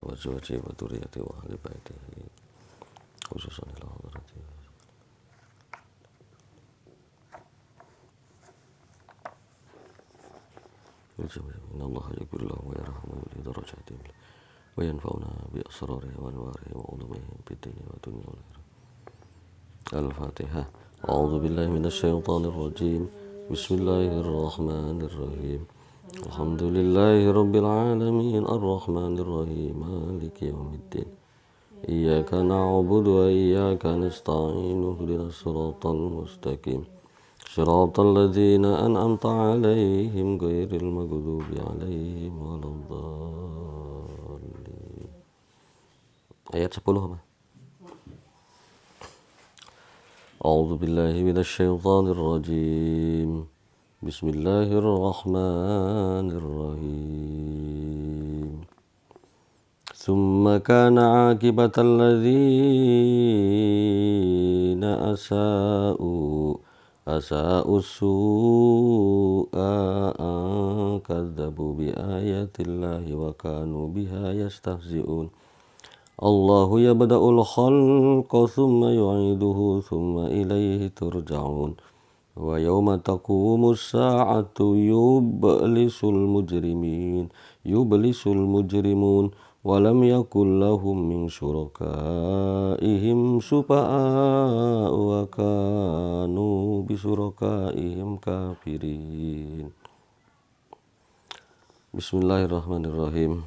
وزوجه وذريته وأهل بيته خصوصا إلى حضرته. إن الله يغفر له ويرحمه ويعلي درجاتهم وينفعنا بأسراره وأنواره وعلومهم في الدين والدنيا والآخرة. الفاتحة. أعوذ بالله من الشيطان الرجيم. بسم الله الرحمن الرحيم. الحمد لله رب العالمين الرحمن الرحيم مالك يوم الدين إياك نعبد وإياك نستعين اهدنا الصراط المستقيم صراط الذين أنعمت عليهم غير المغضوب عليهم ولا الضالين. Ayat 10 apa? أعوذ بالله من الشيطان الرجيم. بسم الله الرحمن الرحيم. ثم كان عاقبة الذين أساءوا السوء أن كذبوا بآيات الله وكانوا بها يستهزئون. الله يبدأ الخلق ثم يعيده ثم إليه ترجعون. ويوم تقوم الساعة يبلس المجرمون ولم يكن لهم من شركائهم شفعاء وكانوا بشركائهم كافرين. بسم الله الرحمن الرحيم.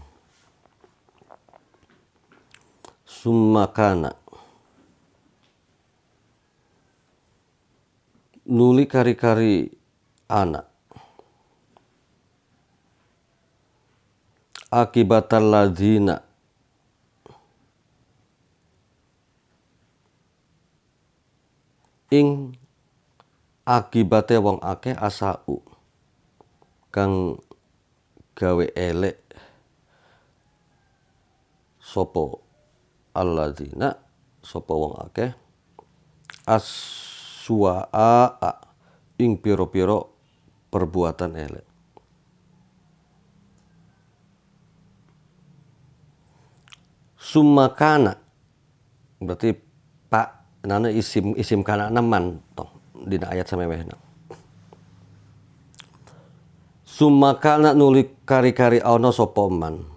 Summa kana nuli kari-kari anak akibatal ladzina ing akibate wong akeh asau kang gawe elek sopo alladzina sopo wong akeh aswa'a ing piro-piro perbuatan elek. Summa kana berarti pak nana isim kana naman toh dina ayat samewehna. Summa kana nuli kari-kari ana sapa man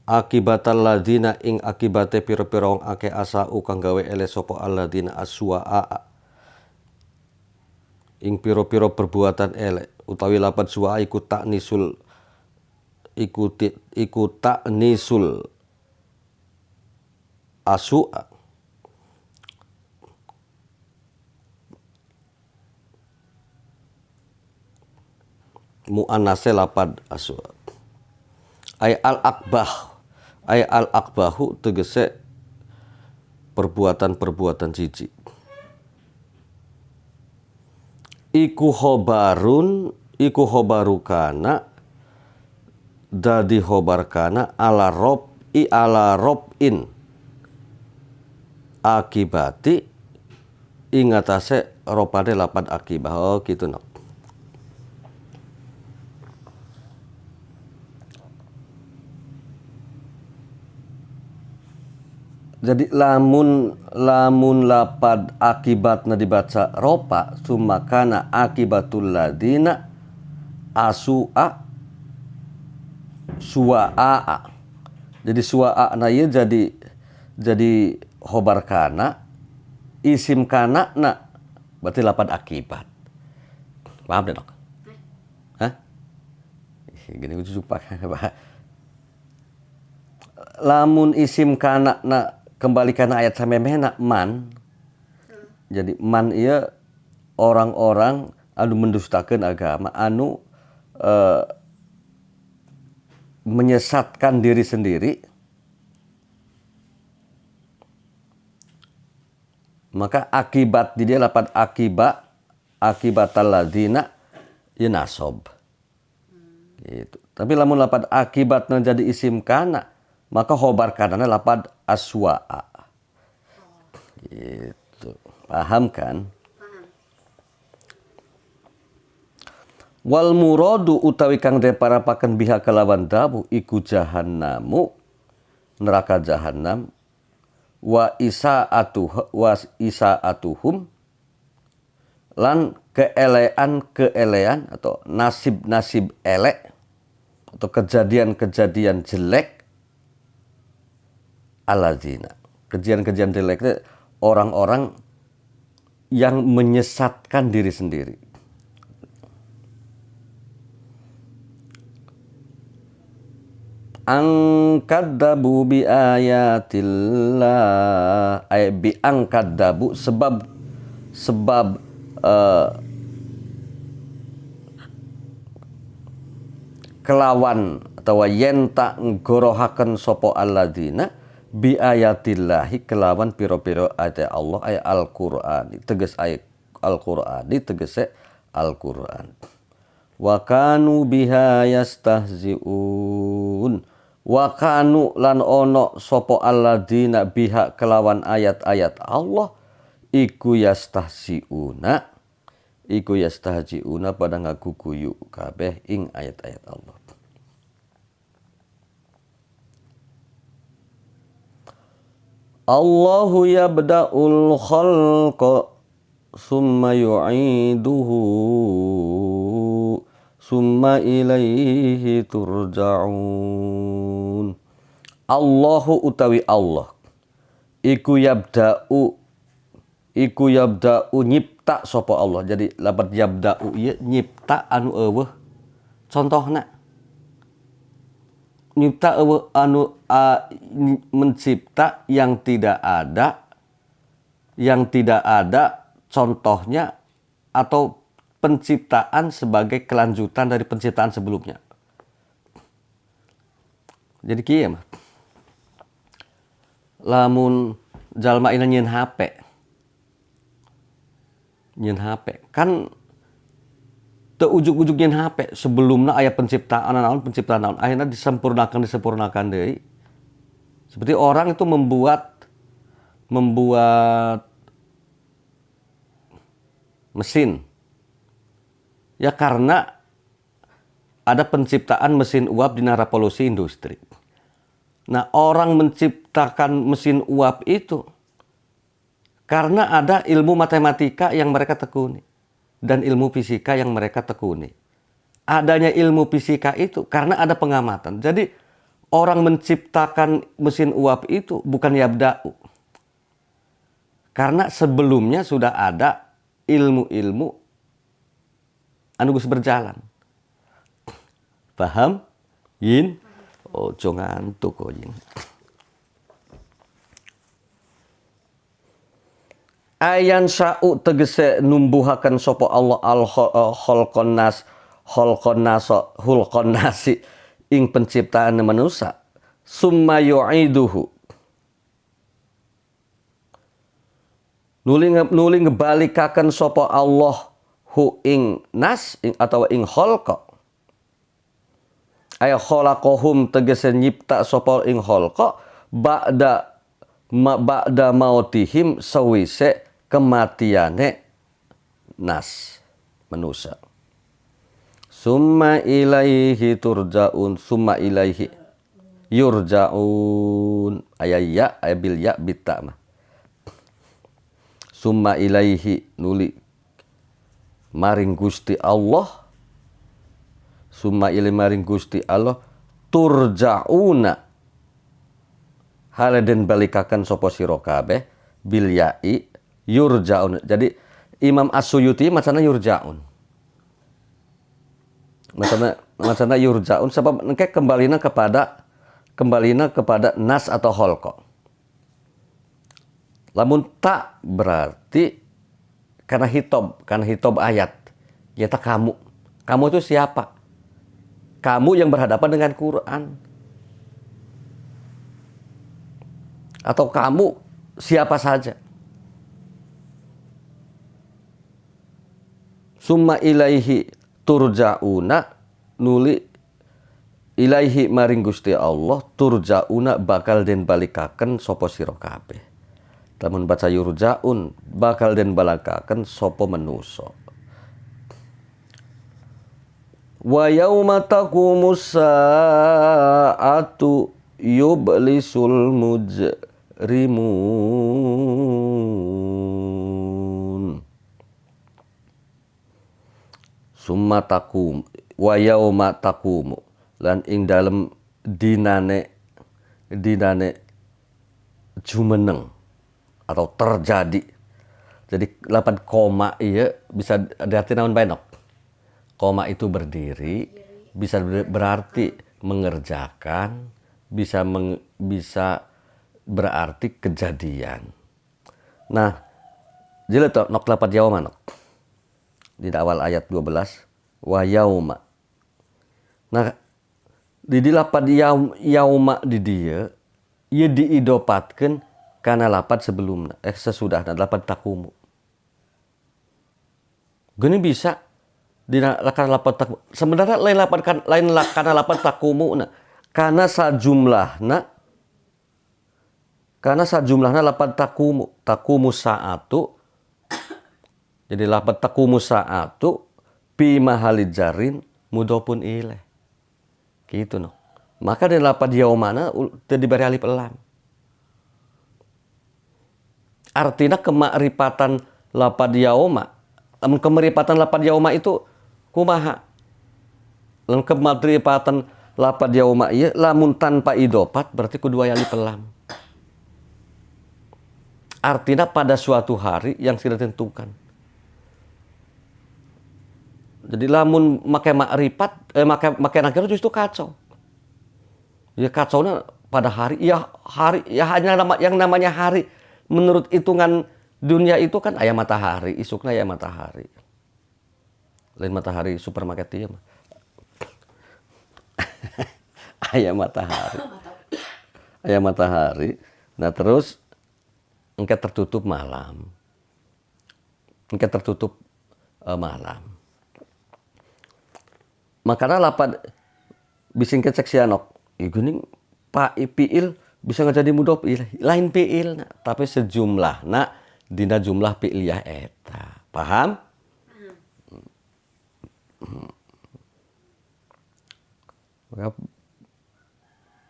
akibatal ladzina ing akibate pira-pira wong akeh asau kang gawe ele sapa alladzina aswa'a ing pira-pira perbuatan elek utawi lapan suwa'a iku taknisul asu'a muannase lapad asu'a ay al akbahu tegese perbuatan-perbuatan jijik. Iku khobaru kana dadi khobar kana ala robin akibati ingatase ropane lapan akibah. Oh gitu nak. Jadi lamun lapad akibatna dibaca ropa sumakana akibatul ladina asu'a suwa'a. Jadi suwa'a na ieu jadi khobar kana isim kana na berarti lapad akibat. Paham deh dok? Hah? Gini cucuk pakai lamun isim kana na kembali karena ayat samemehna man. Jadi man ieu orang-orang anu mendustakeun agama, anu menyesatkan diri sendiri. Maka akibat di dia lapan akibatal ladzina ieu nasob. Gitu. Tapi lamun lapan akibatna jadi isim kana maka khobar kanana lapad aswa'a. Gitu. Paham kan? Paham. Wal muradu utawi kang den parapaken biha kelawan dawu iku jahannamu, neraka jahannam, wa isaatuhum lan keelean atau nasib-nasib elek atau kejadian-kejadian jelek alladzina. Kejadian-kejadian jelek itu orang-orang yang menyesatkan diri sendiri. Angkadabu bi ayatillah bi angkadabu sebab kelawan atau yenta nggorohaken sapa alladzina bi ayatillahi kelawan piro-piro ayat Allah ayat Al-Qur'an teges ayat Al-Qur'an tegese Al-Qur'an. Wa kanu biha yastahzi'un. Wa kanu lan ono sopo alladzina biha kelawan ayat-ayat Allah iku yastahzi'una pada ngaguguyu kabeh ing ayat-ayat Allah. Allahu yabda'ul khalqa summa yu'iduhu summa ilaihi turja'un. Allahu utawi Allah iku yabda'u nyipta sapa Allah. Jadi lapat yabda'u ieu nyipta anu eueuh. Contohna nyipta eueuh anu mencipta yang tidak ada contohnya atau penciptaan sebagai kelanjutan dari penciptaan sebelumnya. Jadi kieu mah. Lamun jalma ina nyieun HP. Nyieun HP kan teu ujug-ujug nyieun HP, sebelumna aya penciptaan naon akhirnya disempurnakan deui. Seperti orang itu membuat mesin. Ya karena ada penciptaan mesin uap di revolusi industri. Nah, orang menciptakan mesin uap itu karena ada ilmu matematika yang mereka tekuni dan ilmu fisika yang mereka tekuni. Adanya ilmu fisika itu karena ada pengamatan. Jadi orang menciptakan mesin uap itu bukan yabda'u. Karena sebelumnya sudah ada ilmu-ilmu anu geus berjalan. Paham? Yin? Ojo ngantuk kok yin. Ayan sya'u tegese numbuhaken sapa Allah al-khalqan nasi ing penciptaan manusia summa yu'iduhu nuli ngebalikaken sapa Allah hu ing nas ing atau ing khalqa ay khalaqahum tegese nyipta sapa ing khalqa ba'da mautihim sawise kematiane nas manusia. Summa ilaihi turja'un summa ilaihi yurja'un ayya bil ya bitta mah. Summa ilaihi nuli maring Gusti Allah summa ilaihi maring Gusti Allah turja'una haladen balikaken sapa sira kabeh bil ya'i yurja'un. Jadi Imam As-Suyuti macana yurja'un. Macana yurja'un sebab engke kembalina kepada nas atau khalqa. Lamun tak berarti karena hitob ayat. Nyata kamu. Kamu itu siapa? Kamu yang berhadapan dengan Quran. Atau kamu siapa saja. Summa ilaihi turja'una nuli ilaihi maring Gusti Allah turja'una bakal den balikaken sapa sira kabeh. Lamun baca yurja'un bakal den balikaken sapa manusa. Wa yauma taqumus sa'atu yublisul mujrimun. Summa taqum wa yauma taqumu lan ing dalem dinane jumeneng atau terjadi. Jadi lapan koma iya bisa diartikan naon bae nok. Koma itu berdiri, bisa berarti mengerjakan, bisa berarti kejadian. Nah, jadi nok lapan yauma nok. Di awal ayat 12 wa yauma. Nah, di lapan yauma di dia ia diidopatkan karena lapan sebelumnya sesudahnya lapan takumu. Gini bisa di lapan takumu. Sebenarnya lain karena lapan takumu karena sajumlahna lapan takumu sa'atu. Jadi lapan takumu sa'atu pi mahalid jarin mudhofun ilaih. Gitu no. Maka dari lapan yaumana diberi alif lam. Artinya kemakrifatan lapan yauma. Kemakrifatan lapan yauma itu kumaha. Lamun kemakrifatan lapan yauma ieu lamun tanpa idofat berarti kudu aya alif lam. Artinya pada suatu hari yang sudah ditentukan. Jadi lamun make makrifat make nakir justru kacau. Ya kacaunya pada hari hanya yang namanya hari menurut hitungan dunia itu kan aya matahari, isukna aya matahari. Lain matahari supermarket ieu mah. Aya matahari. Aya matahari. Nah terus engke tertutup malam. Makanya lapan bising kecek sianok. Geuning pak fiil bisa ngajadi mudhof ilaih. Lain fiil tapi sejumlahna dina jumlah fi'liyah eta. Paham?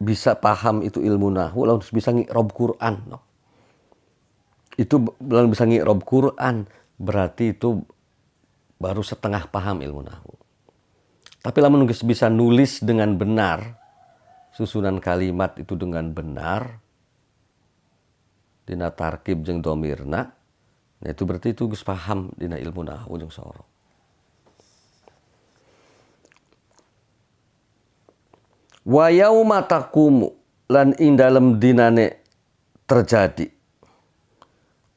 Bisa paham itu ilmu nahwu lalu bisa ngi'rab Quran. Itu lalu bisa ngi'rab Quran berarti itu baru setengah paham ilmu nahwu. Tapi lamun geus bisa nulis dengan benar, susunan kalimat itu dengan benar, dina tarkib jeung domirna, nah itu berarti itu geus paham dina ilmu nahwu jeung sorof. Wa yauma taqumu lan ing dalem dinane terjadi.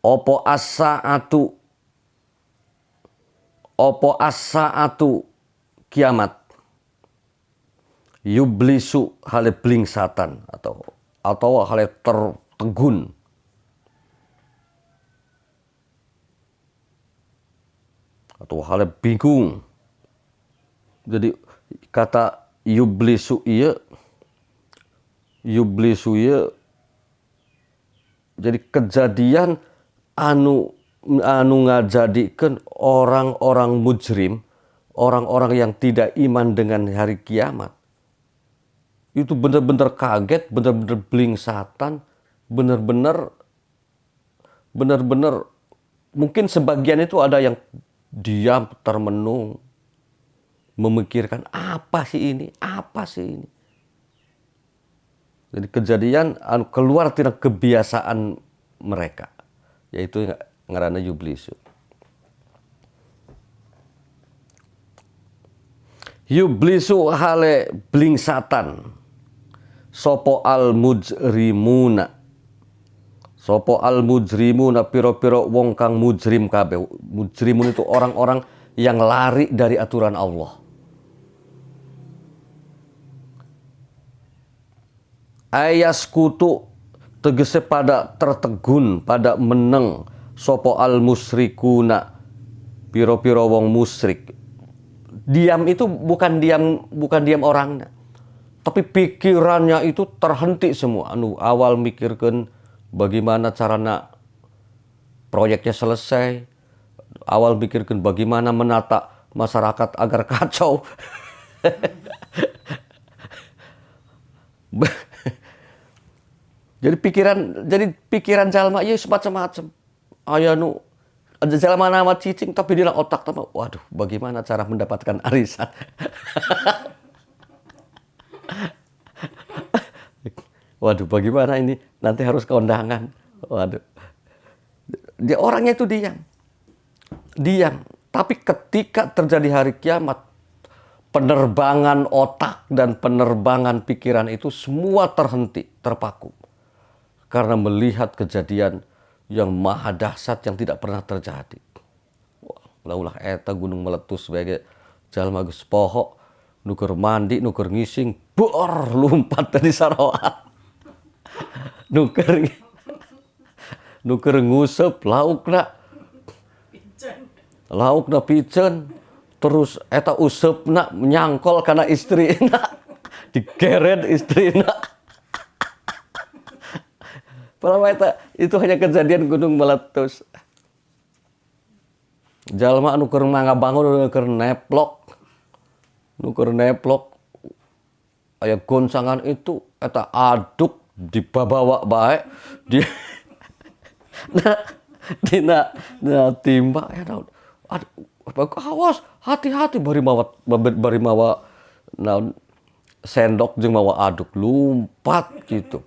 Opo as-sa'atu kiamat yublisu hale blingsatan atau hale tertegun atau hale bingung. Jadi kata yublisu ieu jadi kejadian anu ngajadikeun orang-orang mujrim, orang-orang yang tidak iman dengan hari kiamat. Itu benar-benar kaget, benar-benar blingsatan, benar-benar mungkin sebagian itu ada yang diam termenung, memikirkan apa sih ini? Jadi kejadian keluar tidak kebiasaan mereka, yaitu ngaranna yublisu. Yublisu hale blingsatan sopo al mujrimuna piro-piro wong kang mujrim kabeh. Mujrimun itu orang-orang yang lari dari aturan Allah. Ayas kutu tegese pada tertegun, pada meneng sopo al musrikuna piro-piro wong musyrik. Diam itu bukan diam orangnya, tapi pikirannya itu terhenti semua. Awal mikirkan bagaimana carana proyeknya selesai, awal mikirkan bagaimana menata masyarakat agar kacau. Jadi pikiran jalma ieu semacam-macam. Aya nu jalma nama cicing tapi dina otak teh waduh bagaimana cara mendapatkan arisan. Waduh bagaimana ini nanti harus ke undangan. Waduh. Dia orangnya itu diam. Diam. Tapi ketika terjadi hari kiamat, penerbangan otak dan penerbangan pikiran itu semua terhenti, terpaku. Karena melihat kejadian yang maha dahsyat yang tidak pernah terjadi. Laulah eta gunung meletus sebagai jalma geus poho, nuker mandi, nuker ngising, bor lumpat dari saroat. Nuker ngusep laukna piceun. Terus eta usepna nyangkol kana istrina. Digeret istrina. Padahal itu hanya kejadian gunung meletus. Jalma anu keur mangga bangun keur neplok. Aya goncangan itu eta aduk dibawa bae di dina timba ya naon. Awas, hati-hati bari mawa naon sendok jeung mawa aduk lumpat gitu.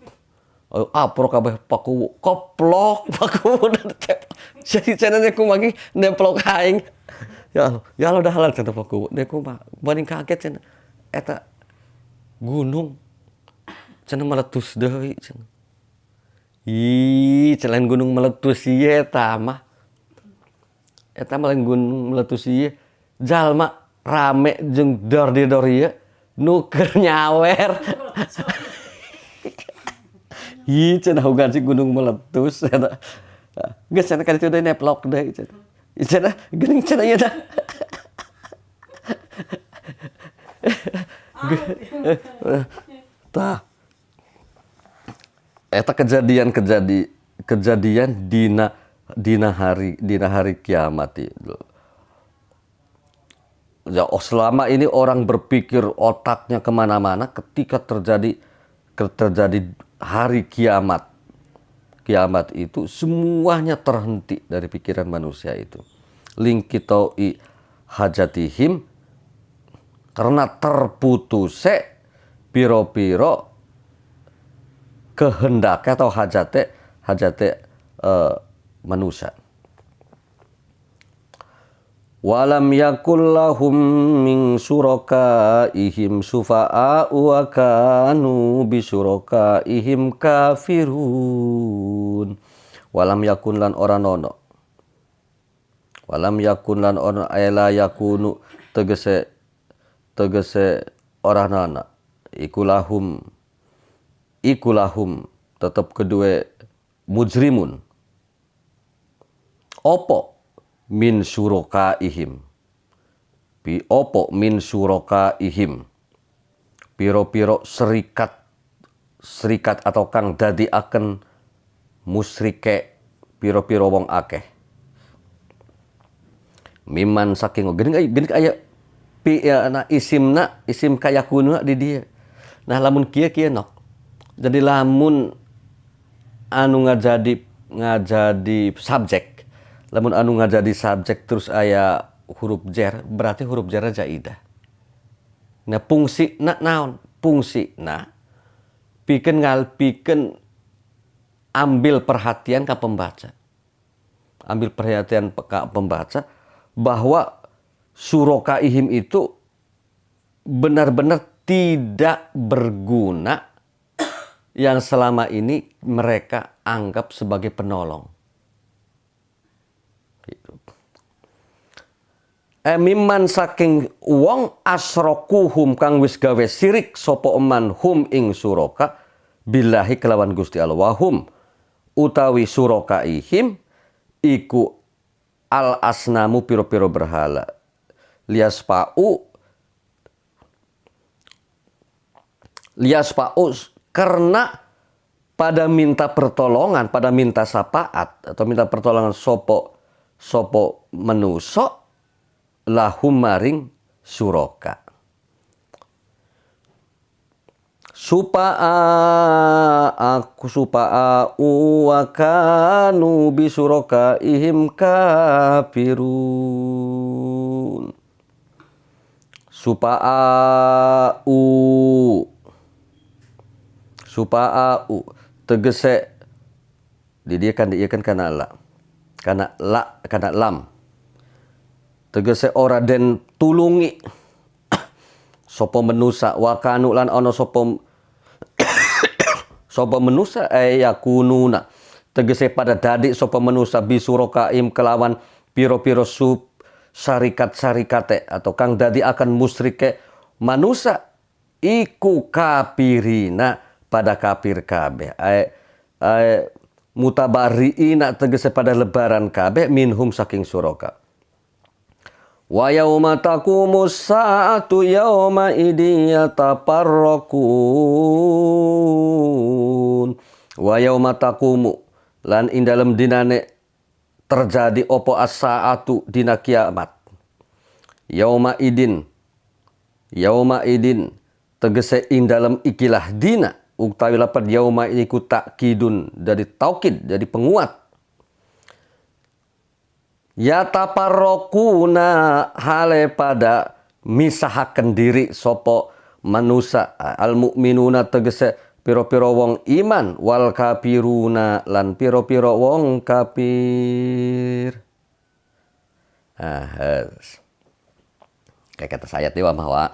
Apro kabeh paku koplok paku jadi cenanya kumagi nemplok aing. Ya Allah dah halal cenah paku. Dek kumaha bani kaget cenah. Eta gunung cenah meletus deui cenah. Ih, selain gunung meletus ieu eta mah. Eta mah lain gunung meletus ieu. Jalma rame jeung dor-dor ieu nu keur nyawer. Ih, cenah hogan si gunung meletus eta. Geus cenah ka ditu deui neplok deui cenah. Cenah geuning cenah ieu tah. Tah. Eta kejadian dina hari kiamat itu. Ya, selama ini orang berpikir otaknya kemana-mana ketika terjadi hari kiamat. Kiamat itu semuanya terhenti dari pikiran manusia itu. Lingkitoi hajatihim karena terputuse piro-piro kehendak atau hajate manusia. Walam yakul lahum min syurakaihim syufa'a'u wa kanu bi syurakaihim kafirun. Walam yakun lan ora nono. Walam yakun lan ora ela yakunu tegese ora nono. Ikulahum tetap kedua mujrimun. Opo min syurakaihim. Opo min syurakaihim. Piro-piro serikat atau kang dadi akan musyrike piro-piro wong akeh. Miman saking geuning aya isim kayakuna di dia. Nah lamun kieu nok. Jadi lamun anu ngajadi subjek. Lamun anu ngajadi subjek terus aya huruf jar, berarti huruf jar jaidah. Nah fungsina naon? Fungsina pikeun ambil perhatian ka pembaca. Ambil perhatian ka pembaca bahwa syurakaihim itu benar-benar tidak berguna yang selama ini mereka anggap sebagai penolong. Gitu. Mimman saking wong asrokuhum kang wis gawe sirik sapa eman hum ing suraka billahi kelawan Gusti Allah wahum utawi surakaihim iku al asnamu piro-piro berhala liaspa'u karena pada minta pertolongan, pada minta syafaat atau minta pertolongan sopo menuso lahum maring suraka. supa'u wa kanu bisyurakaihim kafirun. Supa'u tegese dia kan kana lam tegese ora den tulungi sapa menusa wa kanu lan ana sapa menusa yakununa tegese pada dadi sapa menusa bisurakaim kelawan piro-piro syarikat-syarikate atau kang dadi akan musyrike manusa iku kafirina pada kafir kabeh mutabariina tegese pada lebaran kabeh minhum saking suraka. Wa yauma taqumus saatu yauma idin yatafarraqun. Wa yauma taqumu lan ing dalem dinane terjadi opo as-saatu dina kiamat. Yauma idin tegese ing dalem ikilah dina utawi lapan yauma iku takkidun dari taukid jadi penguat. Yatafarraquna hale pada misahaken diri sopo manusa al mukminuna tegese piro-piro wong iman wal kafiruna lan piro-piro wong kafir. Kayak kata sayat dewa bahwa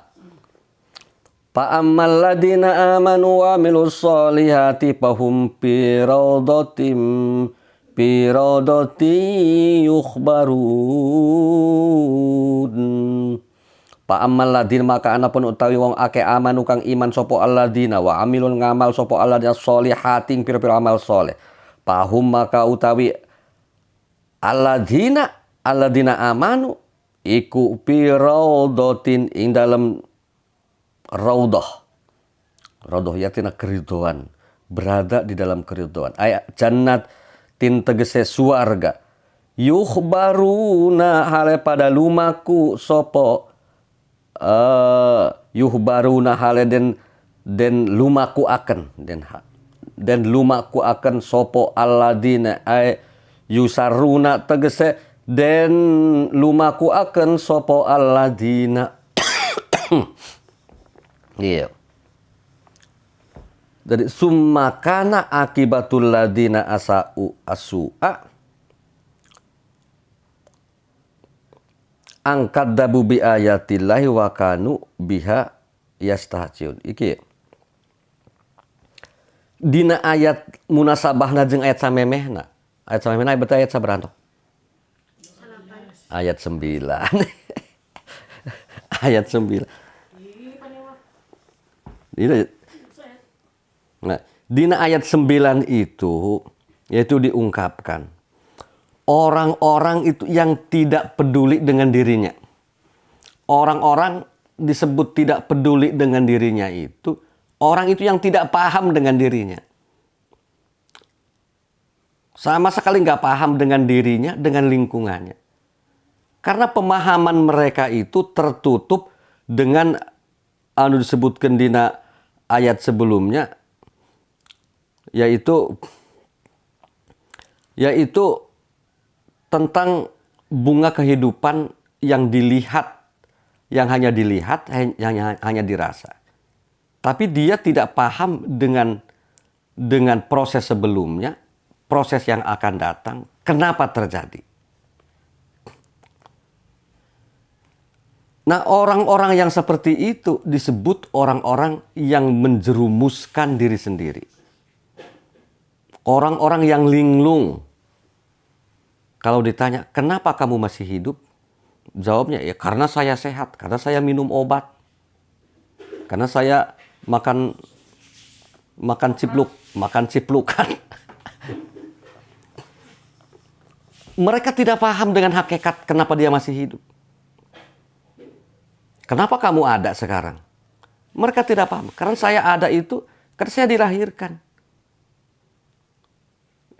Fa'ammal ladina amanu wa amilus solihati fahum biradati yukhbarun. Fa'ammal ladina maka anapun utawi wong ake amanu kang iman sopo alladina wa amilun ngamal sopo alladina solihati pira-pira amal soleh. Fahum maka utawi alladina amanu iku biradatin ing dalem raudhah yatina keridhaan, berada di dalam keridhaan. Ayat jannat tin tegese suarga. Yukhbaruna hale pada lumaku sopo yukhbaruna hale den lumaku akan den lumaku akan sopo alladina ay yusaruna tegese den lumaku akan sopo alladina. Iya. Jadi summakana akibatul ladina asu'a angkat dabu bi ayatillahi wa kanu biha yastahziun. Iki dina ayat munasabahna jeung ayat samemehna. Ayat samemehna betul ayat saberanto? Ayat 9. Ayat 9. Nah, dina ayat 9 itu yaitu diungkapkan orang-orang itu yang tidak peduli dengan dirinya. Orang-orang disebut tidak peduli dengan dirinya itu orang itu yang tidak paham dengan dirinya. Sama sekali nggak paham dengan dirinya, dengan lingkungannya. Karena pemahaman mereka itu tertutup dengan disebutkan dina ayat sebelumnya yaitu tentang bunga kehidupan yang dilihat, yang hanya dilihat, hanya dirasa. Tapi dia tidak paham dengan proses sebelumnya, proses yang akan datang, kenapa terjadi. Nah, orang-orang yang seperti itu disebut orang-orang yang menjerumuskan diri sendiri. Orang-orang yang linglung. Kalau ditanya, kenapa kamu masih hidup? Jawabnya, ya karena saya sehat, karena saya minum obat. Karena saya makan ciplukan. Mereka tidak paham dengan hakikat kenapa dia masih hidup. Kenapa kamu ada sekarang? Mereka tidak paham. Karena saya ada itu, karena saya dilahirkan.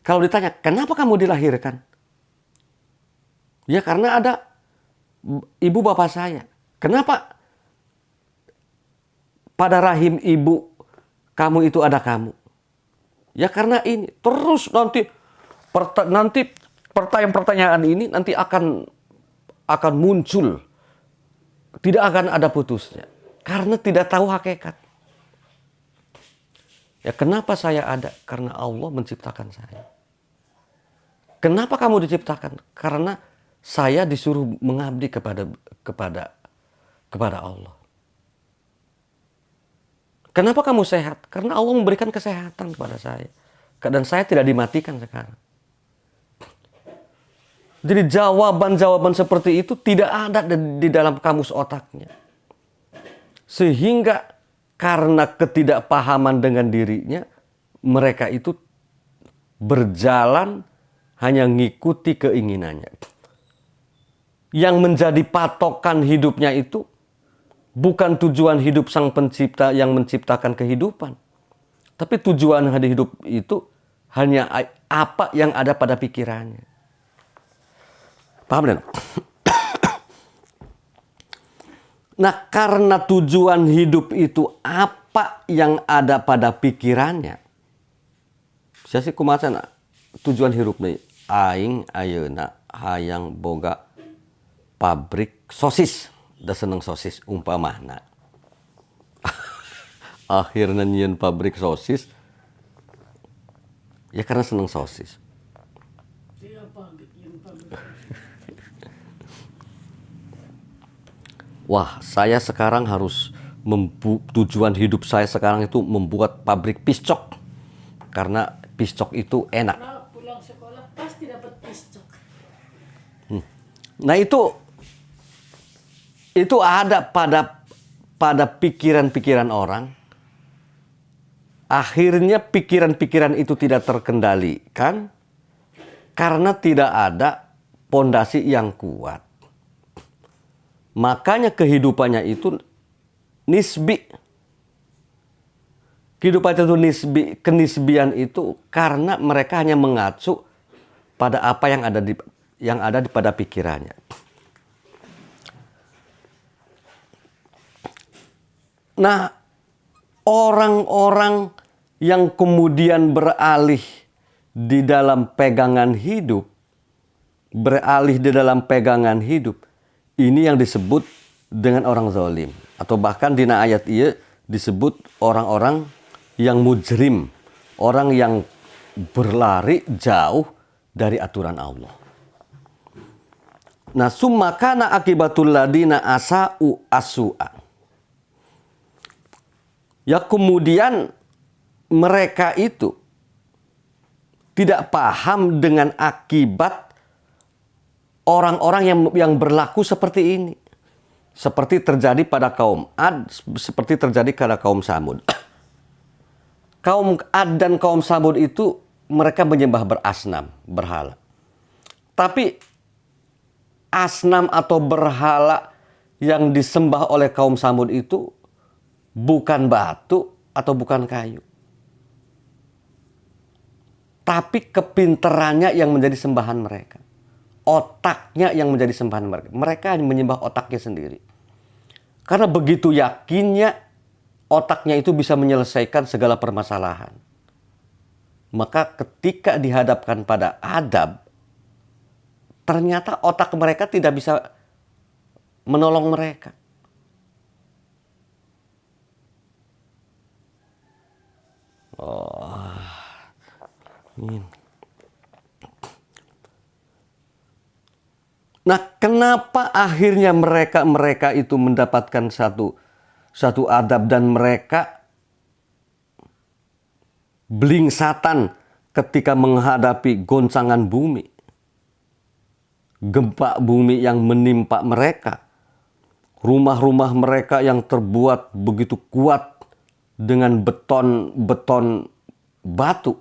Kalau ditanya, kenapa kamu dilahirkan? Ya karena ada ibu bapak saya. Kenapa pada rahim ibu kamu itu ada kamu? Ya karena ini. Terus nanti pertanyaan-pertanyaan ini nanti akan muncul. Tidak akan ada putusnya. Karena tidak tahu hakikat. Ya kenapa saya ada? Karena Allah menciptakan saya. Kenapa kamu diciptakan? Karena saya disuruh mengabdi kepada Allah. Kenapa kamu sehat? Karena Allah memberikan kesehatan kepada saya. Dan saya tidak dimatikan sekarang. Jadi jawaban-jawaban seperti itu tidak ada di dalam kamus otaknya. Sehingga karena ketidakpahaman dengan dirinya, mereka itu berjalan hanya ngikuti keinginannya. Yang menjadi patokan hidupnya itu bukan tujuan hidup sang pencipta yang menciptakan kehidupan. Tapi tujuan hidup itu hanya apa yang ada pada pikirannya. Paham, Dan? Nah, karena tujuan hidup itu apa yang ada pada pikirannya. Saya sih kumaha tujuan hidup nih. Aing ayeuna hayang boga pabrik sosis. Da seneng sosis umpamana. Akhirnya nyian pabrik sosis. Ya karena seneng sosis. Wah, saya sekarang harus tujuan hidup saya sekarang itu membuat pabrik piscok. Karena piscok itu enak. Karena pulang sekolah pasti dapat piscok. Nah itu ada pada pikiran-pikiran orang. Akhirnya pikiran-pikiran itu tidak terkendalikan karena tidak ada pondasi yang kuat. Makanya kehidupannya itu nisbi. Kehidupan itu nisbi, kenisbian itu karena mereka hanya mengacu pada apa yang ada pada pikirannya. Nah, orang-orang yang kemudian beralih di dalam pegangan hidup, ini yang disebut dengan orang zalim. Atau bahkan di ayat ini disebut orang-orang yang mujrim, orang yang berlari jauh dari aturan Allah. Nah, summa kana akibatul ladina asa'u asua. Ya kemudian mereka itu tidak paham dengan akibat orang-orang yang berlaku seperti ini. Seperti terjadi pada kaum Ad, seperti terjadi pada kaum Samud. Kaum Ad dan kaum Samud itu mereka menyembah berasnam, berhala. Tapi asnam atau berhala yang disembah oleh kaum Samud itu bukan batu atau bukan kayu. Tapi kepinterannya yang menjadi sembahan mereka. Otaknya yang menjadi sembahan mereka. Mereka hanya menyembah otaknya sendiri. Karena begitu yakinnya otaknya itu bisa menyelesaikan segala permasalahan. Maka ketika dihadapkan pada adab, ternyata otak mereka tidak bisa menolong mereka. Nah, kenapa akhirnya mereka itu mendapatkan satu adab dan mereka blingsatan ketika menghadapi goncangan bumi, gempa bumi yang menimpa mereka, rumah-rumah mereka yang terbuat begitu kuat dengan beton batu.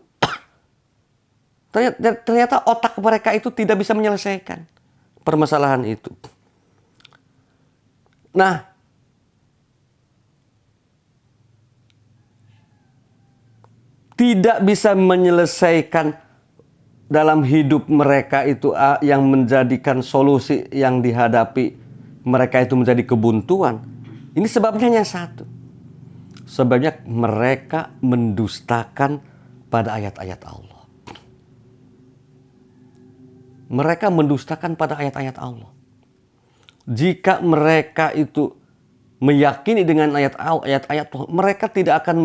Ternyata otak mereka itu tidak bisa menyelesaikan permasalahan itu. Nah, tidak bisa menyelesaikan dalam hidup mereka itu yang menjadikan solusi yang dihadapi mereka itu menjadi kebuntuan. Ini sebabnya hanya satu. Sebabnya mereka mendustakan pada ayat-ayat Allah. Mereka mendustakan pada ayat-ayat Allah. Jika mereka itu meyakini dengan ayat-ayat Tuhan, mereka tidak akan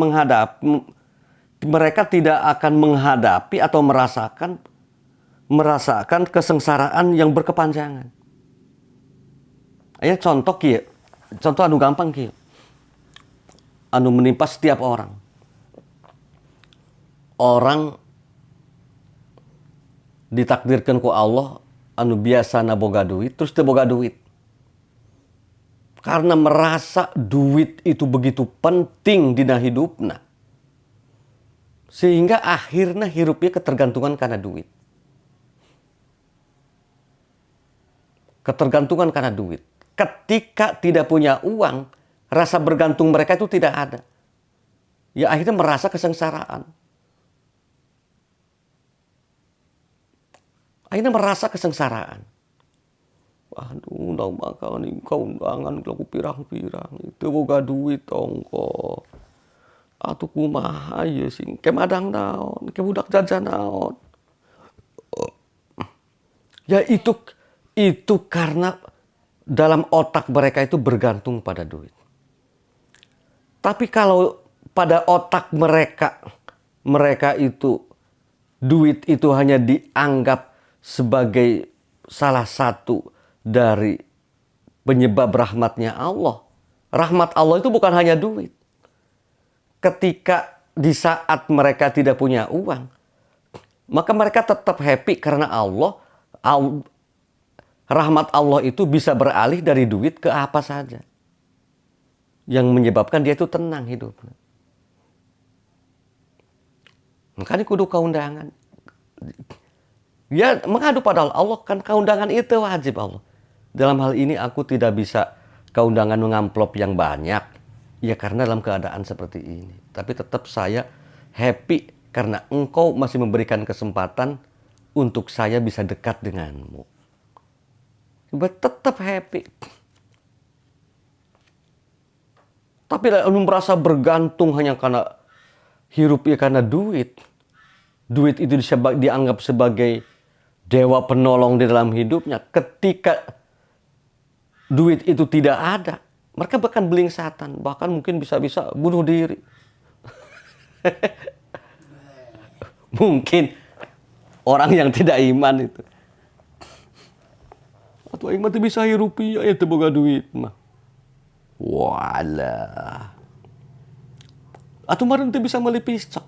menghadapi atau merasakan kesengsaraan yang berkepanjangan. Aya contoh kieu. Contoh anu gampang kieu. Anu menimpa setiap orang. Orang ditakdirkan ku Allah anu biasa boga duit terus teu boga duit. Karena merasa duit itu begitu penting dina hidupna. Sehingga akhirnya hirupnya ketergantungan karena duit. Ketergantungan karena duit. Ketika tidak punya uang, rasa bergantung mereka itu tidak ada. Ya akhirnya merasa kesengsaraan. Akhirnya merasa kesengsaraan. Waduh, udah makan kau undangan laku pirang-pirang. Itu boga duit ongko. Atuh kumaha ieu sing kemadang naon, ke budak jajan naon. Ya itu karena dalam otak mereka itu bergantung pada duit. Tapi kalau pada otak mereka itu duit itu hanya dianggap sebagai salah satu dari penyebab rahmatnya Allah. Rahmat Allah itu bukan hanya duit. Ketika di saat mereka tidak punya uang, maka mereka tetap happy karena rahmat Allah itu bisa beralih dari duit ke apa saja. Yang menyebabkan dia itu tenang hidupnya. Makanya kudu kaundangan. Dia mengadu pada Allah, kan kaundangan itu wajib Allah. Dalam hal ini aku tidak bisa kaundangan mengamplop yang banyak. Ya karena dalam keadaan seperti ini. Tapi tetap saya happy karena engkau masih memberikan kesempatan untuk saya bisa dekat denganmu. Tetap happy. Tapi merasa bergantung hanya karena hirup ya karena duit. Duit itu dianggap sebagai dewa penolong di dalam hidupnya. Ketika duit itu tidak ada, mereka bahkan belingsatan, bahkan mungkin bisa-bisa bunuh diri. Mungkin orang yang tidak iman itu. Atau aing mah teu bisa hirup ya teu boga duit mah. Walah. Atau meureun teu bisa meuli piscok.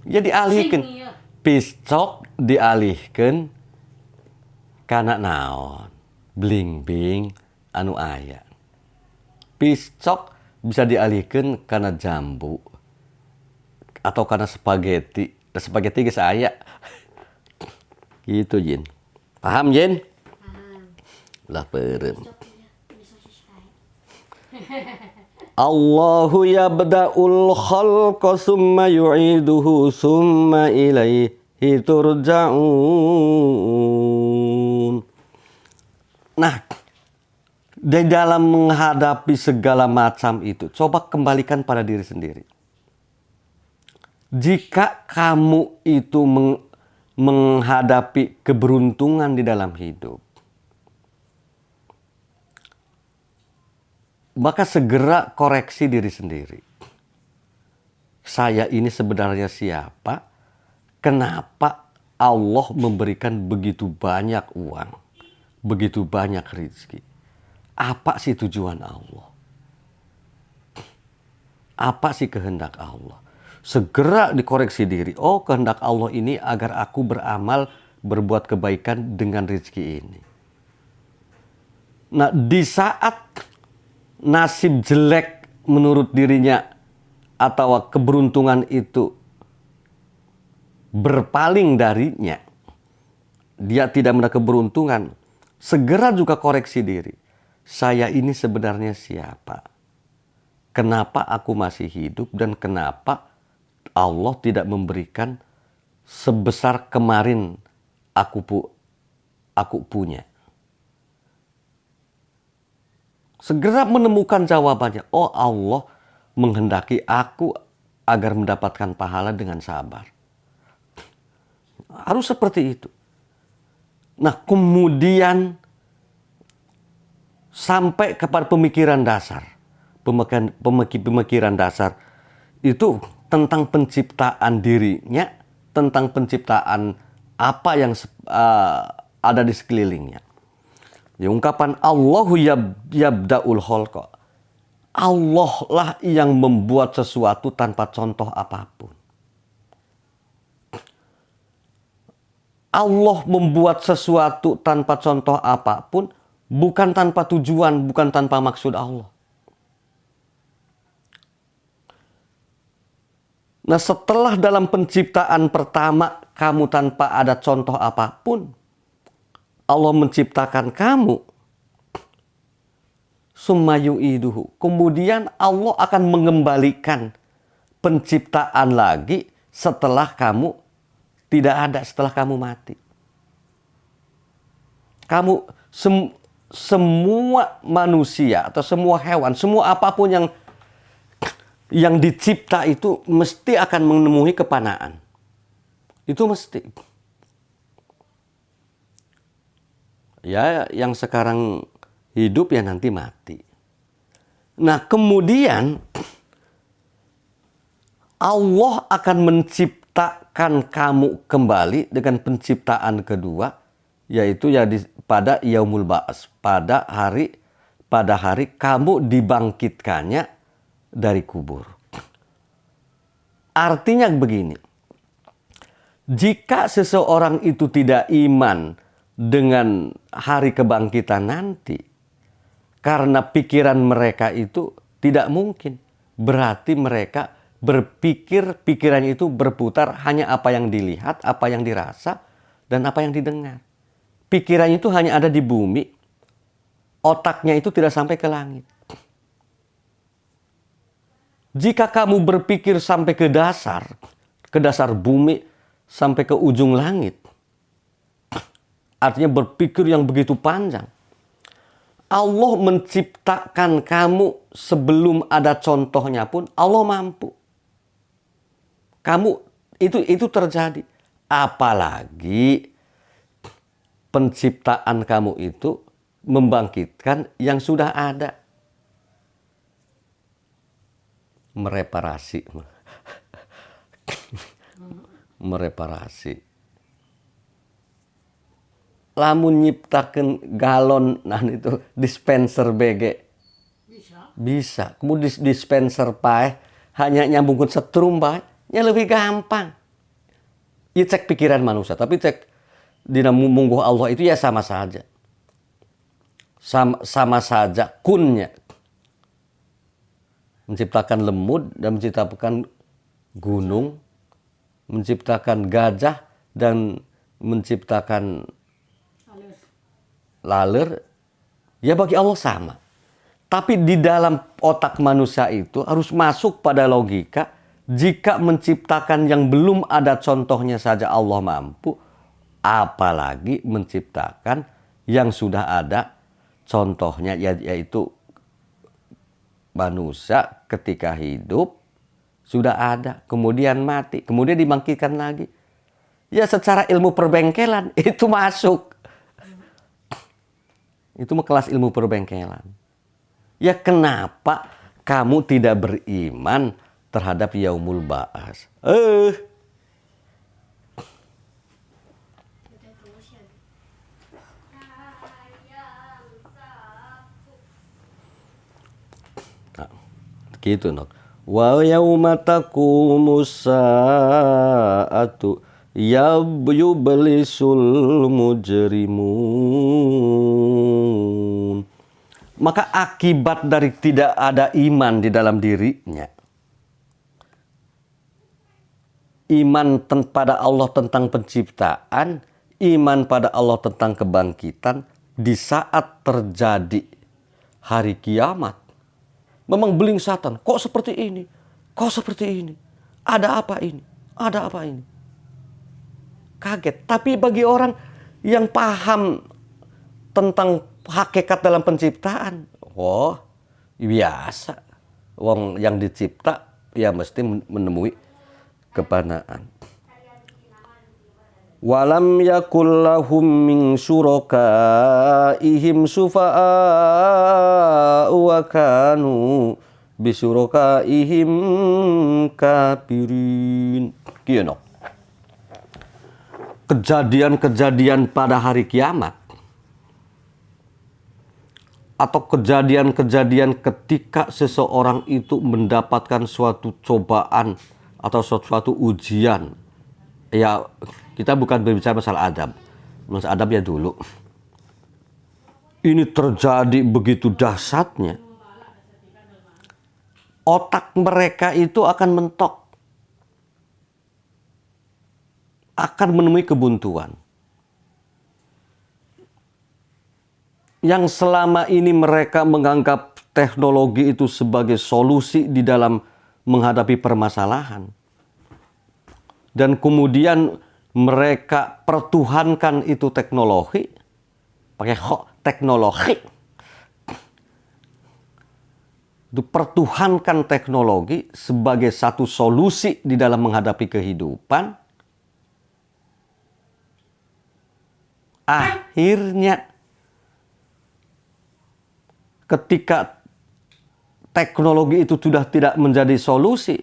Ya dialihkeun. Piscok dialihkeun kana naon? Bling-bling anu aya. Piscok bisa dialihkeun kana jambu atau kana spaghetti. Spaghetti geus aya. Gitu Jin. Paham Jin? Lah peureum. Allahu yabda'ul khalqa summa yu'iduhu summa ilaihi turja'un. Nah, di dalam menghadapi segala macam itu, coba kembalikan pada diri sendiri. Jika kamu itu menghadapi keberuntungan di dalam hidup, maka segera koreksi diri sendiri. Saya ini sebenarnya siapa? Kenapa Allah memberikan begitu banyak uang, begitu banyak rezeki? Apa sih tujuan Allah? Apa sih kehendak Allah? Segera dikoreksi diri. Oh, kehendak Allah ini agar aku beramal, berbuat kebaikan dengan rezeki ini. Nah, di saat nasib jelek menurut dirinya atau keberuntungan itu berpaling darinya, dia tidak mendapat keberuntungan, segera juga koreksi diri. Saya ini sebenarnya siapa? Kenapa aku masih hidup dan kenapa Allah tidak memberikan sebesar kemarin aku punya? Segera menemukan jawabannya. Oh, Allah menghendaki aku agar mendapatkan pahala dengan sabar. Harus seperti itu. Nah, kemudian sampai kepada pemikiran dasar. Pemikiran dasar itu tentang penciptaan dirinya, tentang penciptaan apa yang ada di sekelilingnya. Ya, ungkapan Allahu yabda'ul khalqa. Allah lah yang membuat sesuatu tanpa contoh apapun. Allah membuat sesuatu tanpa contoh apapun, bukan tanpa tujuan, bukan tanpa maksud Allah. Nah, setelah dalam penciptaan pertama kamu tanpa ada contoh apapun, Allah menciptakan kamu. Summa yu'iduhu. Kemudian Allah akan mengembalikan penciptaan lagi setelah kamu tidak ada, setelah kamu mati. Kamu semua manusia atau semua hewan, semua apapun yang dicipta itu mesti akan menemui kepanaan. Itu mesti. Ya, yang sekarang hidup ya nanti mati. Nah, kemudian Allah akan menciptakan kamu kembali dengan penciptaan kedua, yaitu ya pada yaumul ba'ats, pada hari kamu dibangkitkannya dari kubur. Artinya begini, jika seseorang itu tidak iman dengan hari kebangkitan nanti, karena pikiran mereka itu tidak mungkin, berarti mereka berpikir, pikirannya itu berputar hanya apa yang dilihat, apa yang dirasa, dan apa yang didengar. Pikirannya itu hanya ada di bumi, otaknya itu tidak sampai ke langit. Jika kamu berpikir sampai ke dasar bumi, sampai ke ujung langit, artinya berpikir yang begitu panjang. Allah menciptakan kamu sebelum ada contohnya pun Allah mampu. Kamu itu terjadi. Apalagi penciptaan kamu itu membangkitkan yang sudah ada. Mereparasi. Mereparasi. Lamun nyiptakan galon, nah itu dispenser BG. Bisa. Kemudian dispenser paeh hanya nyambungkan setrum paeh, ya lebih gampang. Ya cek pikiran manusia, tapi cek dina mungguh Allah itu ya sama saja. Sama saja kunnya. Menciptakan lemud dan menciptakan gunung, menciptakan gajah dan menciptakan laler, ya bagi Allah sama. Tapi di dalam otak manusia itu harus masuk pada logika, jika menciptakan yang belum ada contohnya saja Allah mampu, apalagi menciptakan yang sudah ada contohnya, yaitu manusia ketika hidup sudah ada, kemudian mati, kemudian dibangkitkan lagi. Ya secara ilmu perbengkelan itu masuk. Itu kelas ilmu perbengkelan. Ya kenapa kamu tidak beriman terhadap yaumul ba'ats? Nah, gitu nok. Wa yauma taqumus saatu yublisul mujrimun. Maka akibat dari tidak ada iman di dalam dirinya, iman pada Allah tentang penciptaan, iman pada Allah tentang kebangkitan, di saat terjadi hari kiamat, memang belingsatan. Kok seperti ini? Kok seperti ini? Ada apa ini? Ada apa ini? Kaget. Tapi bagi orang yang paham tentang hakikat dalam penciptaan, oh biasa. Wong yang dicipta ya mesti menemui kebanaan. Walam yakul lahum min syurakaihim syufa'a wa kanu bisyurakaihim kafirin. Kieu kejadian-kejadian pada hari kiamat atau kejadian-kejadian ketika seseorang itu mendapatkan suatu cobaan atau suatu ujian. Ya, kita bukan berbicara masalah adab. Masalah adab ya dulu. Ini terjadi begitu dahsyatnya. Otak mereka itu akan mentok. Akan menemui kebuntuan. Yang selama ini mereka menganggap teknologi itu sebagai solusi di dalam menghadapi permasalahan. Dan kemudian mereka pertuhankan itu teknologi. Pakai teknologi. Itu pertuhankan teknologi sebagai satu solusi di dalam menghadapi kehidupan. Akhirnya ketika teknologi itu sudah tidak menjadi solusi,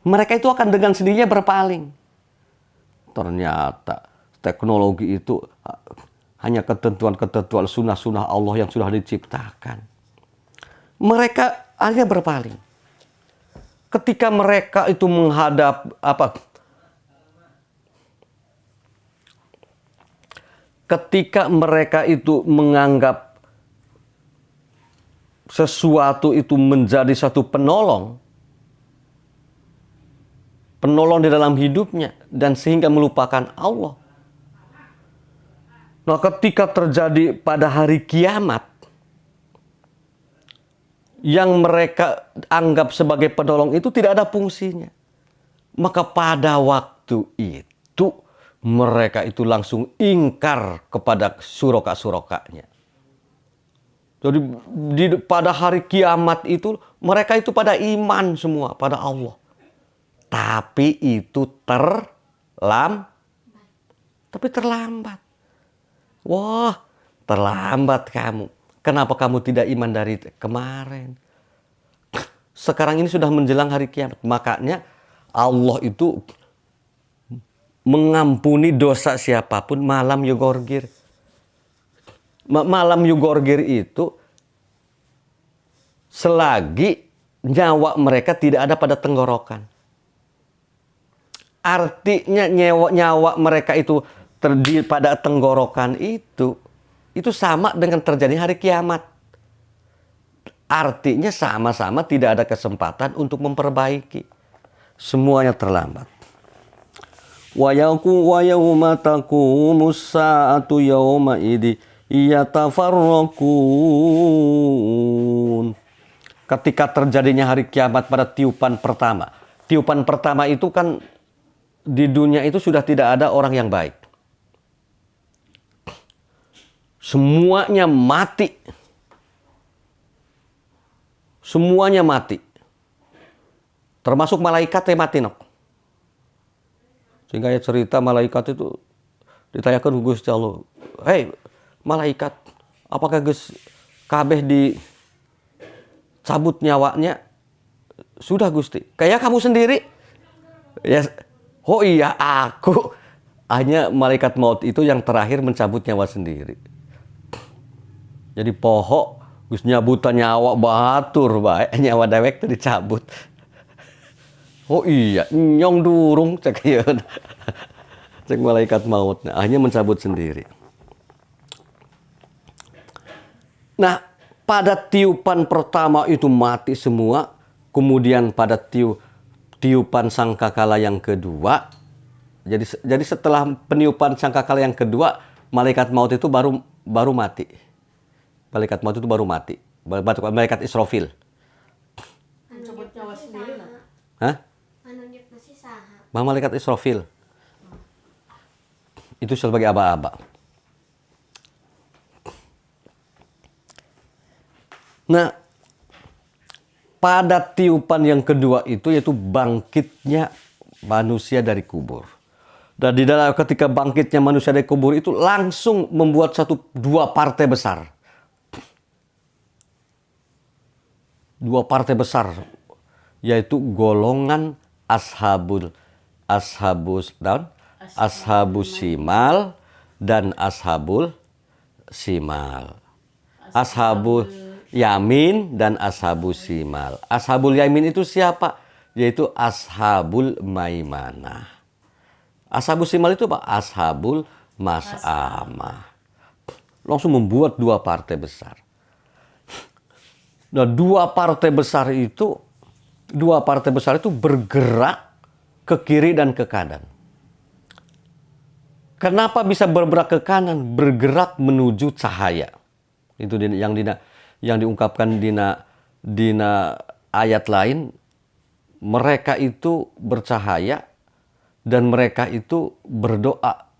mereka itu akan dengan sendirinya berpaling. Ternyata teknologi itu hanya ketentuan-ketentuan sunnah-sunnah Allah yang sudah diciptakan. Mereka akhirnya berpaling. Ketika mereka itu menghadap ketika mereka itu menganggap sesuatu itu menjadi satu penolong di dalam hidupnya dan sehingga melupakan Allah. Nah, ketika terjadi pada hari kiamat yang mereka anggap sebagai penolong itu tidak ada fungsinya. Maka pada waktu itu mereka itu langsung ingkar kepada suraka-surakanya. Jadi pada hari kiamat itu mereka itu pada iman semua pada Allah. Tapi itu terlambat. Wah, terlambat kamu. Kenapa kamu tidak iman dari kemarin? Sekarang ini sudah menjelang hari kiamat. Makanya Allah itu mengampuni dosa siapapun malam yugorgir. Malam yugorgir itu selagi nyawa mereka tidak ada pada tenggorokan. Artinya nyawa mereka itu terdiri pada tenggorokan itu sama dengan terjadi hari kiamat. Artinya sama-sama tidak ada kesempatan untuk memperbaiki. Semuanya terlambat. Wa yawma taqumus sa'atu yawma idzi yatafarraqun. Ketika terjadinya hari kiamat pada tiupan pertama. Tiupan pertama itu kan di dunia itu sudah tidak ada orang yang baik. Semuanya mati. Semuanya mati. Termasuk malaikat yang mati. Sehingga ya cerita malaikat itu ditanyakan Gusti Allah. Hei malaikat, apakah Gus kabeh dicabut nyawanya? Sudah Gusti. Kayak kamu sendiri? Ya, oh iya aku. Hanya malaikat maut itu yang terakhir mencabut nyawa sendiri. Jadi pohok Gus nyabutan nyawa batur bae nyawa dewek itu dicabut. Oh iya, nyong durung cek yeun. Cek malaikat maut. Nah, hanya mencabut sendiri. Nah, pada tiupan pertama itu mati semua, kemudian pada tiupan sangkakala yang kedua. Jadi setelah peniupan sangkakala yang kedua, malaikat maut itu baru mati. Malaikat maut itu baru mati. Malaikat Israfil. Mencabut nyawa sendiri lah. Hah? Malaikat Israfil. Itu sebagai aba-aba. Nah, pada tiupan yang kedua itu yaitu bangkitnya manusia dari kubur. Dan di dalam ketika bangkitnya manusia dari kubur itu langsung membuat dua partai besar. Dua partai besar yaitu golongan ashabus simal dan ashabul simal. Ashabul yamin dan ashabul simal. Ashabul yamin itu siapa? Yaitu ashabul maimanah. Ashabul simal itu apa? Ashabul mas'amah. Langsung membuat dua partai besar. Nah, dua partai besar itu bergerak ke kiri dan ke kanan. Kenapa bisa bergerak ke kanan? Bergerak menuju cahaya. Itu yang diungkapkan dina ayat lain. Mereka itu bercahaya dan mereka itu berdoa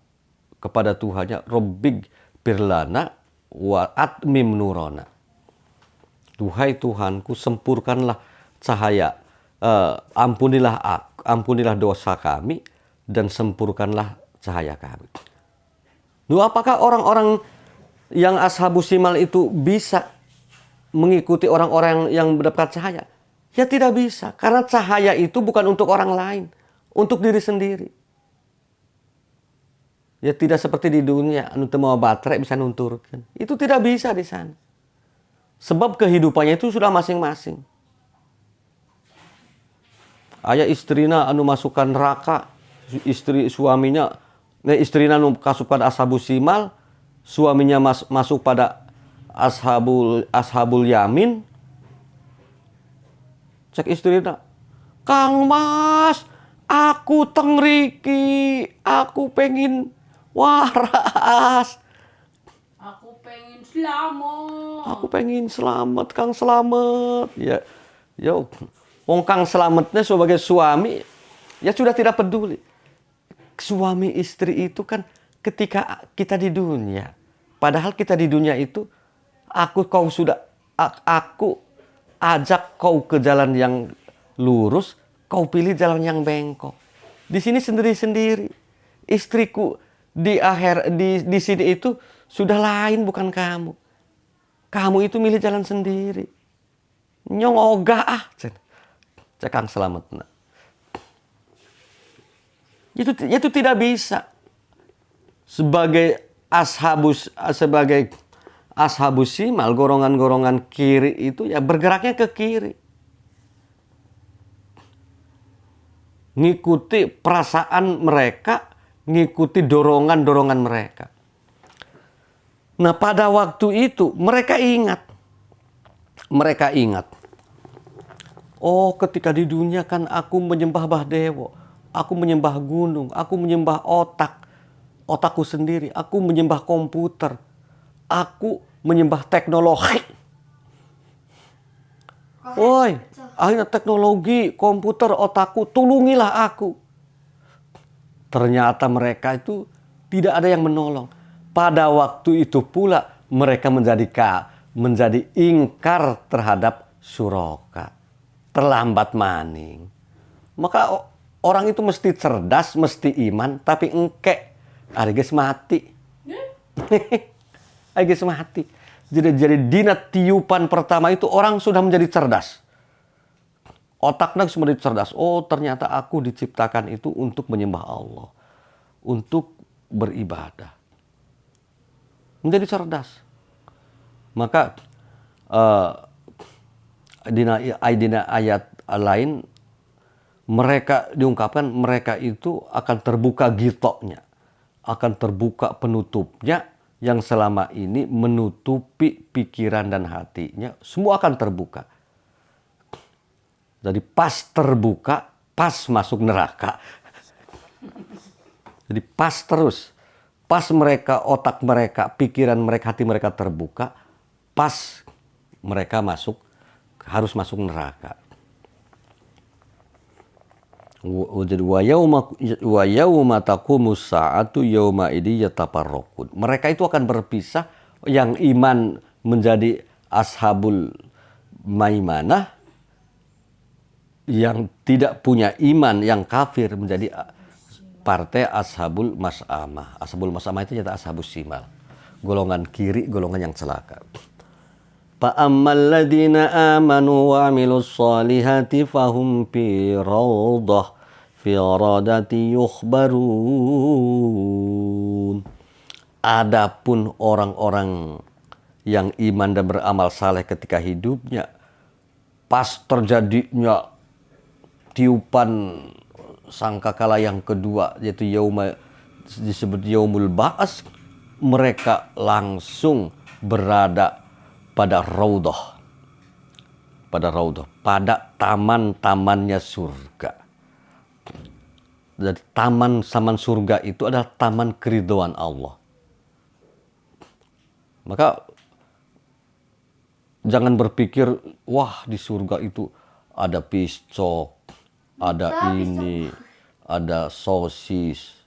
kepada Tuhannya, Rabbig birlana wa atmim nurona. Duhai Tuhanku, sempurkanlah cahaya, ampunilah dosa kami dan sempurkanlah cahaya kami. Lalu apakah orang-orang yang ashabus simal itu bisa mengikuti orang-orang yang mendapat cahaya? Ya tidak bisa, karena cahaya itu bukan untuk orang lain, untuk diri sendiri. Ya tidak seperti di dunia, anu teu mau baterai bisa nunturkeun. Itu tidak bisa di sana. Sebab kehidupannya itu sudah masing-masing. Aya istrina anu masukkan neraka, istrina anu kasuk pada ashabus simal, suaminya masuk pada ashabul yamin. Cek istrina, Kang Mas, aku tengriki, aku pengen waras. Aku pengen selamat. Aku pengen selamat, Kang selamat. Ya, wong Kang selamatnya sebagai suami, ya sudah tidak peduli. Suami istri itu kan ketika kita di dunia, padahal kita di dunia itu, aku ajak kau ke jalan yang lurus, kau pilih jalan yang bengkok. Di sini sendiri-sendiri. Istriku di sini itu sudah lain, bukan kamu. Kamu itu milih jalan sendiri. Nyong ogah ah. Cekang selamat. Itu tidak bisa. Sebagai ashabus simal, golongan-golongan kiri itu ya bergeraknya ke kiri. Ngikuti perasaan mereka, ngikuti dorongan-dorongan mereka. Nah, pada waktu itu mereka ingat. Oh, ketika di dunia kan aku menyembah Bahdewo, aku menyembah gunung, aku menyembah otakku sendiri, aku menyembah komputer. Aku menyembah teknologi. Woi, akhirnya teknologi, komputer, otakku, tolongilah aku. Ternyata mereka itu tidak ada yang menolong. Pada waktu itu pula mereka menjadi ingkar terhadap suraka. Terlambat maning. Maka orang itu mesti cerdas, mesti iman, tapi engke. Ariges mati. Ariges mati. Jadi dina tiupan pertama itu orang sudah menjadi cerdas. Otaknya sudah menjadi cerdas. Oh, ternyata aku diciptakan itu untuk menyembah Allah. Untuk beribadah. Menjadi cerdas. Maka dina ayat lain mereka diungkapkan mereka itu akan terbuka gitoknya. Akan terbuka penutupnya yang selama ini menutupi pikiran dan hatinya. Semua akan terbuka. Jadi pas terbuka, pas masuk neraka. Jadi pas terus. Pas mereka, otak mereka, pikiran mereka, hati mereka terbuka. Pas mereka harus masuk neraka. Wa yauma taqumus sa'atu yauma idzi yatafarraqun. Mereka itu akan berpisah, yang iman menjadi ashabul maimanah, yang tidak punya iman, yang kafir menjadi partai ashabul mas'amah. Ashabul mas'amah itu nyata ashabus shimal. Golongan kiri, golongan yang celaka. Fa'ammal ladzina amanu wa 'amilus shalihati fahum fi rawdah fi radati yukhbarun. Adapun orang-orang yang iman dan beramal saleh ketika hidupnya, pas terjadinya tiupan sangkakala yang kedua, yaitu disebut yaumul ba'as, mereka langsung berada pada raudhah, pada taman-tamannya surga. Jadi taman surga itu adalah taman keridhaan Allah. Maka jangan berpikir, wah di surga itu ada piscok, ada ini, ada sosis,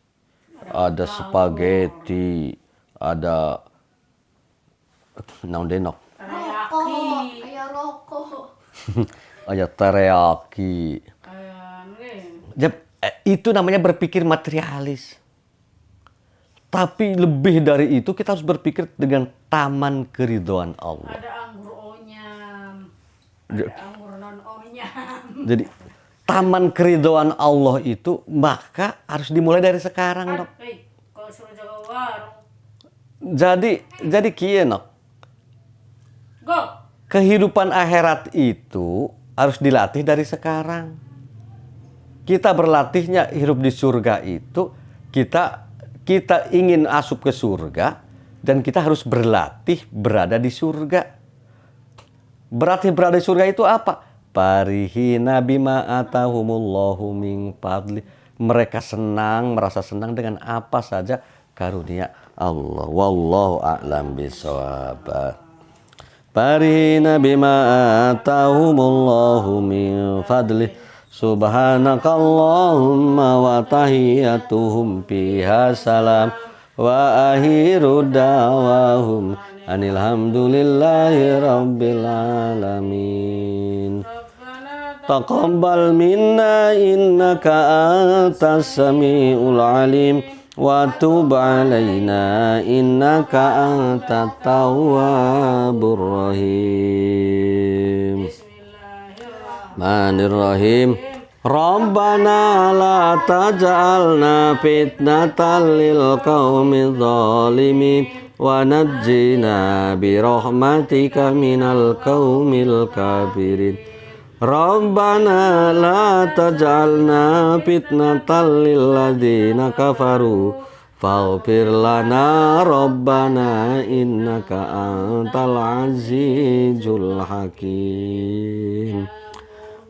ada spaghetti, ada naon-denok. Ayat teriyaki. Itu namanya berpikir materialis. Tapi lebih dari itu kita harus berpikir dengan taman keridhaan Allah. Ada anggur onyam, ada anggur non onyam. Jadi taman keridhaan Allah itu maka harus dimulai dari sekarang, Dok. Kalau suruh jaga warung. Jadi kieu, Dok. Go. Kehidupan akhirat itu harus dilatih dari sekarang. Kita berlatihnya hidup di surga itu, kita ingin asup ke surga dan kita harus berlatih berada di surga. Berlatih berada di surga itu apa? Farihina bima atahumullahu min fadli. Mereka senang, merasa senang dengan apa saja karunia Allah. Wallahu a'lam bishawab. Farihina bima atahumullahu min fadli. Subhanakallahumma wa tahiyyatuhum fiha salam wa akhiru da'wahum anil hamdulillahi rabbil alamin. Taqabbal minna innaka antas samiul alim wa tub alaina innaka antat tawwabur rahim. Bismillahirrahmanirrahim. Rabbana la taj'alna fitnatan lil qaumidz zalimin wa najjina bi rahmatika minal qaumil kafirin. Rabbana la taj'alna fitnatan lil ladzina kafaru faghfir lana rabbana innaka antal azizul hakim.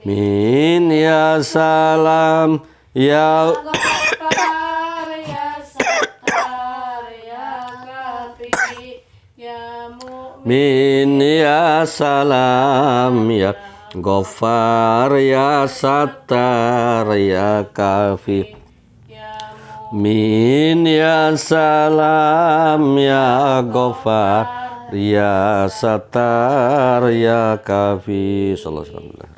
Min ya salam ya Ghaffar, ya Sattar, ya Kafi, ya Mu'min, Min ya salam ya Ghaffar ya Sattar ya Kafi. ya Min Mu'min. ya salam ya Ghaffar ya Sattar ya Kafi. Sallallahu alaihi wasallam.